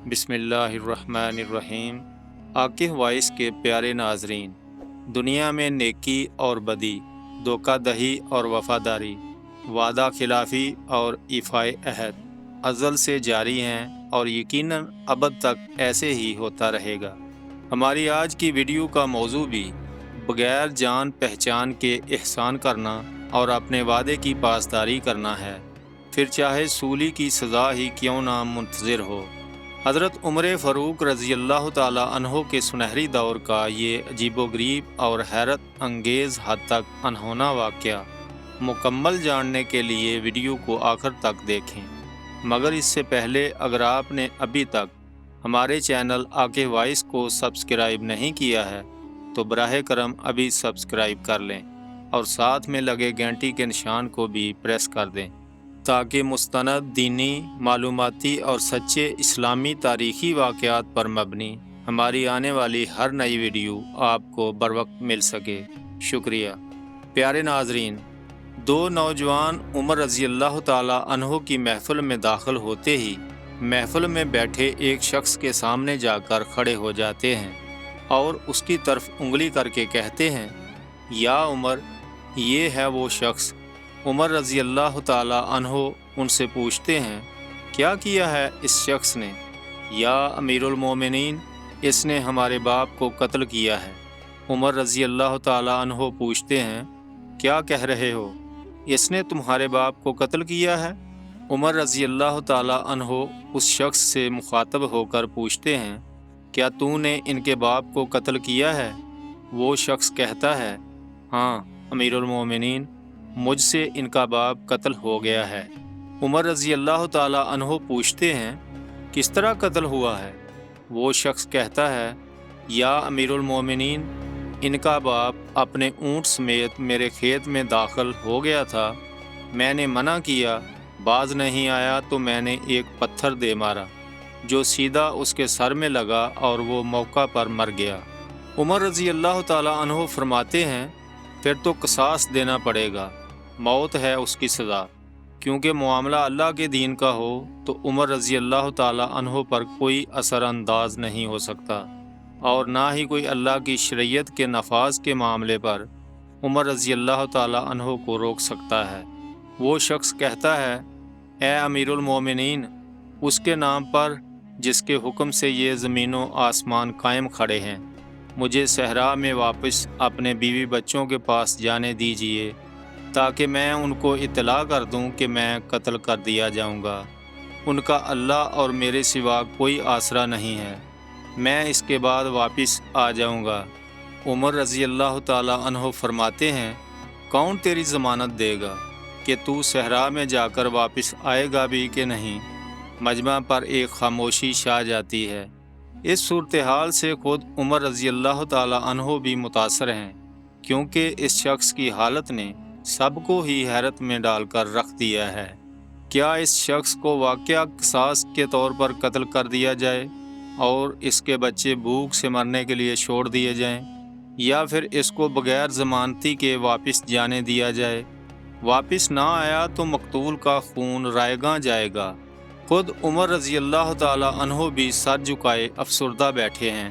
بسم اللہ الرحمن الرحیم۔ عاقب وائس کے پیارے ناظرین، دنیا میں نیکی اور بدی، دھوکہ دہی اور وفاداری، وعدہ خلافی اور ایفائے عہد ازل سے جاری ہیں اور یقیناً ابد تک ایسے ہی ہوتا رہے گا۔ ہماری آج کی ویڈیو کا موضوع بھی بغیر جان پہچان کے احسان کرنا اور اپنے وعدے کی پاسداری کرنا ہے، پھر چاہے سولی کی سزا ہی کیوں نہ منتظر ہو۔ حضرت عمر فاروق رضی اللہ تعالیٰ عنہ کے سنہری دور کا یہ عجیب و غریب اور حیرت انگیز حد تک انہونا واقعہ مکمل جاننے کے لیے ویڈیو کو آخر تک دیکھیں، مگر اس سے پہلے اگر آپ نے ابھی تک ہمارے چینل عاقب وائس کو سبسکرائب نہیں کیا ہے تو براہ کرم ابھی سبسکرائب کر لیں اور ساتھ میں لگے گھنٹی کے نشان کو بھی پریس کر دیں تاکہ مستند دینی، معلوماتی اور سچے اسلامی تاریخی واقعات پر مبنی ہماری آنے والی ہر نئی ویڈیو آپ کو بروقت مل سکے۔ شکریہ۔ پیارے ناظرین، دو نوجوان عمر رضی اللہ تعالیٰ عنہ کی محفل میں داخل ہوتے ہی محفل میں بیٹھے ایک شخص کے سامنے جا کر کھڑے ہو جاتے ہیں اور اس کی طرف انگلی کر کے کہتے ہیں، یا عمر، یہ ہے وہ شخص۔ عمر رضی اللہ تعالیٰ عنہ ان سے پوچھتے ہیں، کیا کیا ہے اس شخص نے؟ یا امیر المومنین، اس نے ہمارے باپ کو قتل کیا ہے۔ عمر رضی اللہ تعالیٰ عنہ پوچھتے ہیں، کیا کہہ رہے ہو؟ اس نے تمہارے باپ کو قتل کیا ہے؟ عمر رضی اللہ تعالیٰ عنہ اس شخص سے مخاطب ہو کر پوچھتے ہیں، کیا تو نے ان کے باپ کو قتل کیا ہے؟ وہ شخص کہتا ہے، ہاں امیر المومنین، مجھ سے ان کا باپ قتل ہو گیا ہے۔ عمر رضی اللہ تعالیٰ عنہ پوچھتے ہیں، کس طرح قتل ہوا ہے؟ وہ شخص کہتا ہے، یا امیر المومنین، ان کا باپ اپنے اونٹ سمیت میرے کھیت میں داخل ہو گیا تھا، میں نے منع کیا، باز نہیں آیا تو میں نے ایک پتھر دے مارا جو سیدھا اس کے سر میں لگا اور وہ موقع پر مر گیا۔ عمر رضی اللہ تعالیٰ عنہ فرماتے ہیں، پھر تو قصاص دینا پڑے گا، موت ہے اس کی سزا۔ کیونکہ معاملہ اللہ کے دین کا ہو تو عمر رضی اللہ تعالیٰ عنہ پر کوئی اثر انداز نہیں ہو سکتا، اور نہ ہی کوئی اللہ کی شریعت کے نفاذ کے معاملے پر عمر رضی اللہ تعالیٰ عنہ کو روک سکتا ہے۔ وہ شخص کہتا ہے، اے امیر المومنین، اس کے نام پر جس کے حکم سے یہ زمین و آسمان قائم کھڑے ہیں، مجھے صحرا میں واپس اپنے بیوی بچوں کے پاس جانے دیجیے تاکہ میں ان کو اطلاع کر دوں کہ میں قتل کر دیا جاؤں گا۔ ان کا اللہ اور میرے سوا کوئی آسرا نہیں ہے، میں اس کے بعد واپس آ جاؤں گا۔ عمر رضی اللہ تعالیٰ عنہ فرماتے ہیں، کون تیری ضمانت دے گا کہ تو صحرا میں جا کر واپس آئے گا بھی کہ نہیں؟ مجمع پر ایک خاموشی چھا جاتی ہے۔ اس صورتحال سے خود عمر رضی اللہ تعالیٰ عنہ بھی متاثر ہیں، کیونکہ اس شخص کی حالت نے سب کو ہی حیرت میں ڈال کر رکھ دیا ہے۔ کیا اس شخص کو واقعہ قصاص کے طور پر قتل کر دیا جائے اور اس کے بچے بھوک سے مرنے کے لیے چھوڑ دیے جائیں، یا پھر اس کو بغیر ضمانتی کے واپس جانے دیا جائے؟ واپس نہ آیا تو مقتول کا خون رائیگاں جائے گا۔ خود عمر رضی اللہ تعالیٰ عنہ بھی سر جھکائے افسردہ بیٹھے ہیں۔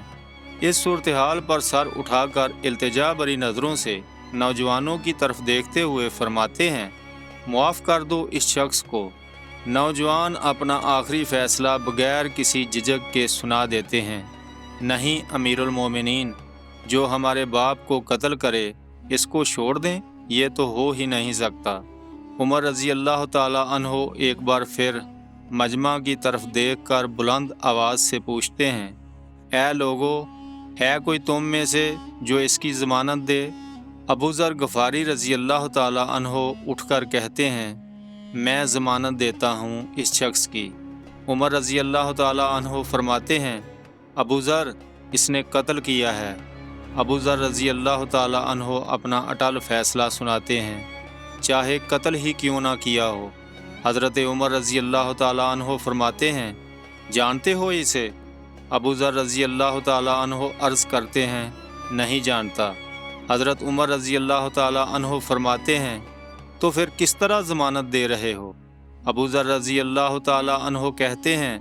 اس صورتحال پر سر اٹھا کر التجا بری نظروں سے نوجوانوں کی طرف دیکھتے ہوئے فرماتے ہیں، معاف کر دو اس شخص کو۔ نوجوان اپنا آخری فیصلہ بغیر کسی جھجک کے سنا دیتے ہیں، نہیں امیر المومنین، جو ہمارے باپ کو قتل کرے اس کو چھوڑ دیں، یہ تو ہو ہی نہیں سکتا۔ عمر رضی اللہ تعالیٰ عنہ ایک بار پھر مجمع کی طرف دیکھ کر بلند آواز سے پوچھتے ہیں، اے لوگو، ہے کوئی تم میں سے جو اس کی ضمانت دے؟ ابو ذر غفاری رضی اللہ تعالیٰ عنہ اٹھ کر کہتے ہیں، میں ضمانت دیتا ہوں اس شخص کی۔ عمر رضی اللہ تعالیٰ عنہ فرماتے ہیں، ابو ذر، اس نے قتل کیا ہے۔ ابو ذر رضی اللہ تعالیٰ عنہ اپنا اٹل فیصلہ سناتے ہیں، چاہے قتل ہی کیوں نہ کیا ہو۔ حضرت عمر رضی اللہ تعالیٰ عنہ فرماتے ہیں، جانتے ہو اسے؟ ابو ذر رضی اللہ تعالیٰ عنہ عرض کرتے ہیں، نہیں جانتا۔ حضرت عمر رضی اللہ تعالیٰ عنہ فرماتے ہیں، تو پھر کس طرح ضمانت دے رہے ہو؟ ابو ذر رضی اللہ تعالیٰ عنہ کہتے ہیں،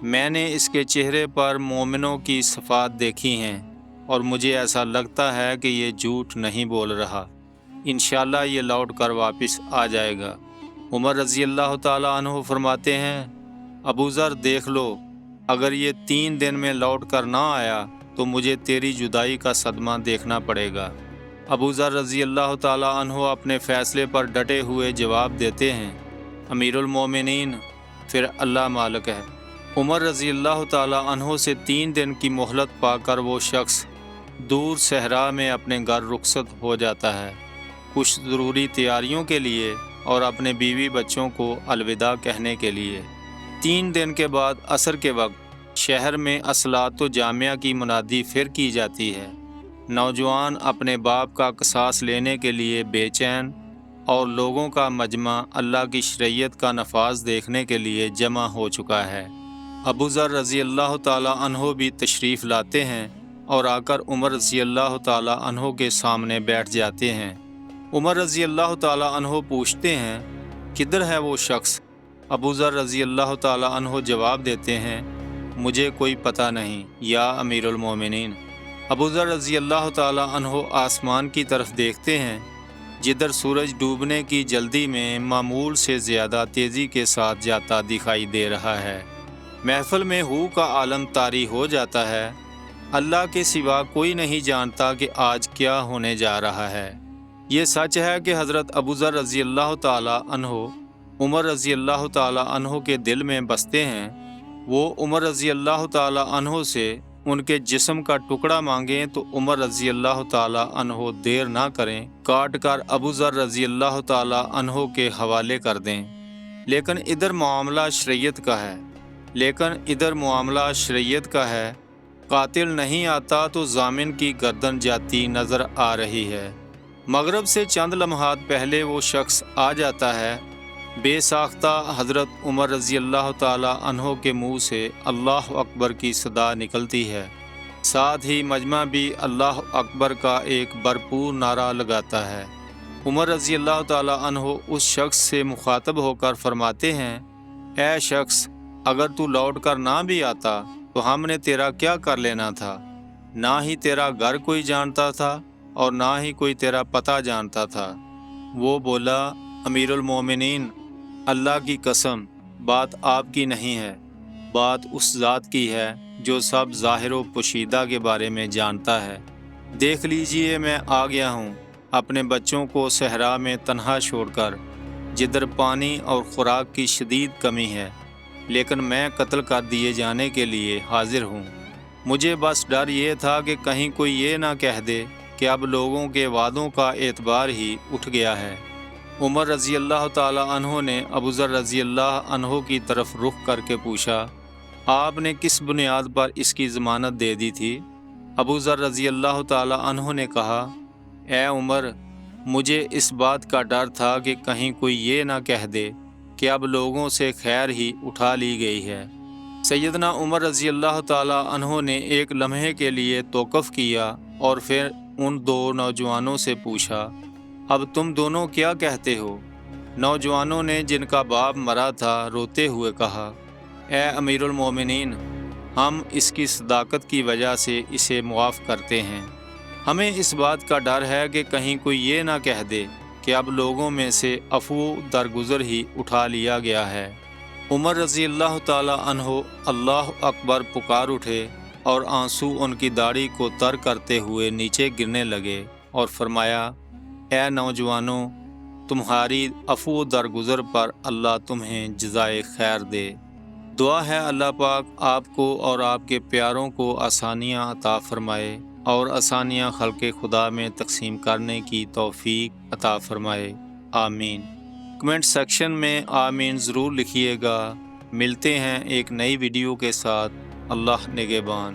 میں نے اس کے چہرے پر مومنوں کی صفات دیکھی ہیں اور مجھے ایسا لگتا ہے کہ یہ جھوٹ نہیں بول رہا۔ انشاءاللہ یہ لوٹ کر واپس آ جائے گا۔ عمر رضی اللہ تعالیٰ عنہ فرماتے ہیں، ابو ذر دیکھ لو، اگر یہ 3 دن میں لوٹ کر نہ آیا تو مجھے تیری جدائی کا صدمہ دیکھنا پڑے گا۔ ابو ذر رضی اللہ تعالیٰ عنہ اپنے فیصلے پر ڈٹے ہوئے جواب دیتے ہیں، امیر المومنین، پھر اللہ مالک ہے۔ عمر رضی اللہ تعالیٰ عنہ سے 3 دن کی مہلت پا کر وہ شخص دور صحرا میں اپنے گھر رخصت ہو جاتا ہے، کچھ ضروری تیاریوں کے لیے اور اپنے بیوی بچوں کو الوداع کہنے کے لیے۔ 3 دن کے بعد عصر کے وقت شہر میں اصلاۃ و جامعہ کی منادی پھر کی جاتی ہے۔ نوجوان اپنے باپ کا قصاص لینے کے لیے بے چین اور لوگوں کا مجمع اللہ کی شریعت کا نفاذ دیکھنے کے لیے جمع ہو چکا ہے۔ ابو ذر رضی اللہ تعالیٰ عنہ بھی تشریف لاتے ہیں اور آ کر عمر رضی اللہ تعالیٰ عنہ کے سامنے بیٹھ جاتے ہیں۔ عمر رضی اللہ تعالیٰ عنہ پوچھتے ہیں، کدھر ہے وہ شخص؟ ابو ذر رضی اللہ تعالیٰ عنہ جواب دیتے ہیں، مجھے کوئی پتہ نہیں یا امیر المومنین۔ ابو ذر رضی اللہ تعالیٰ عنہ آسمان کی طرف دیکھتے ہیں، جدھر سورج ڈوبنے کی جلدی میں معمول سے زیادہ تیزی کے ساتھ جاتا دکھائی دے رہا ہے۔ محفل میں ہو کا عالم طاری ہو جاتا ہے۔ اللہ کے سوا کوئی نہیں جانتا کہ آج کیا ہونے جا رہا ہے۔ یہ سچ ہے کہ حضرت ابو ذر رضی اللہ تعالیٰ عنہ عمر رضی اللہ تعالیٰ عنہ کے دل میں بستے ہیں۔ وہ عمر رضی اللہ تعالیٰ عنہ سے ان کے جسم کا ٹکڑا مانگیں تو عمر رضی اللہ تعالیٰ عنہ دیر نہ کریں، کاٹ کر ابو ذر رضی اللہ تعالیٰ عنہ کے حوالے کر دیں۔ لیکن ادھر معاملہ شریعت کا ہے۔ قاتل نہیں آتا تو ضامن کی گردن جاتی نظر آ رہی ہے۔ مغرب سے چند لمحات پہلے وہ شخص آ جاتا ہے۔ بے ساختہ حضرت عمر رضی اللہ تعالیٰ عنہ کے منہ سے اللہ اکبر کی صدا نکلتی ہے، ساتھ ہی مجمع بھی اللہ اکبر کا ایک بھرپور نعرہ لگاتا ہے۔ عمر رضی اللہ تعالیٰ عنہ اس شخص سے مخاطب ہو کر فرماتے ہیں، اے شخص، اگر تو لوٹ کر نہ بھی آتا تو ہم نے تیرا کیا کر لینا تھا؟ نہ ہی تیرا گھر کوئی جانتا تھا اور نہ ہی کوئی تیرا پتہ جانتا تھا۔ وہ بولا، امیر المومنین، اللہ کی قسم، بات آپ کی نہیں ہے، بات اس ذات کی ہے جو سب ظاہر و پوشیدہ کے بارے میں جانتا ہے۔ دیکھ لیجئے، میں آ گیا ہوں اپنے بچوں کو صحرا میں تنہا چھوڑ کر، جدھر پانی اور خوراک کی شدید کمی ہے، لیکن میں قتل کر دیے جانے کے لیے حاضر ہوں۔ مجھے بس ڈر یہ تھا کہ کہیں کوئی یہ نہ کہہ دے کہ اب لوگوں کے وعدوں کا اعتبار ہی اٹھ گیا ہے۔ عمر رضی اللہ تعالیٰ عنہ نے ابو ذر رضی اللہ عنہ کی طرف رخ کر کے پوچھا، آپ نے کس بنیاد پر اس کی ضمانت دے دی تھی؟ ابو ذر رضی اللہ تعالیٰ عنہ نے کہا، اے عمر، مجھے اس بات کا ڈر تھا کہ کہیں کوئی یہ نہ کہہ دے کہ اب لوگوں سے خیر ہی اٹھا لی گئی ہے۔ سیدنا عمر رضی اللہ تعالیٰ عنہ نے ایک لمحے کے لیے توقف کیا اور پھر ان 2 نوجوانوں سے پوچھا، اب تم دونوں کیا کہتے ہو؟ نوجوانوں نے، جن کا باپ مرا تھا، روتے ہوئے کہا، اے امیر المومنین، ہم اس کی صداقت کی وجہ سے اسے معاف کرتے ہیں۔ ہمیں اس بات کا ڈر ہے کہ کہیں کوئی یہ نہ کہہ دے کہ اب لوگوں میں سے عفو درگزر ہی اٹھا لیا گیا ہے۔ عمر رضی اللہ تعالیٰ عنہ اللہ اکبر پکار اٹھے اور آنسو ان کی داڑھی کو تر کرتے ہوئے نیچے گرنے لگے اور فرمایا، اے نوجوانوں، تمہاری عفو درگزر پر اللہ تمہیں جزائے خیر دے۔ دعا ہے اللہ پاک آپ کو اور آپ کے پیاروں کو آسانیاں عطا فرمائے اور آسانیاں خلق خدا میں تقسیم کرنے کی توفیق عطا فرمائے، آمین۔ کمنٹ سیکشن میں آمین ضرور لکھیے گا۔ ملتے ہیں ایک نئی ویڈیو کے ساتھ۔ اللہ نگہبان۔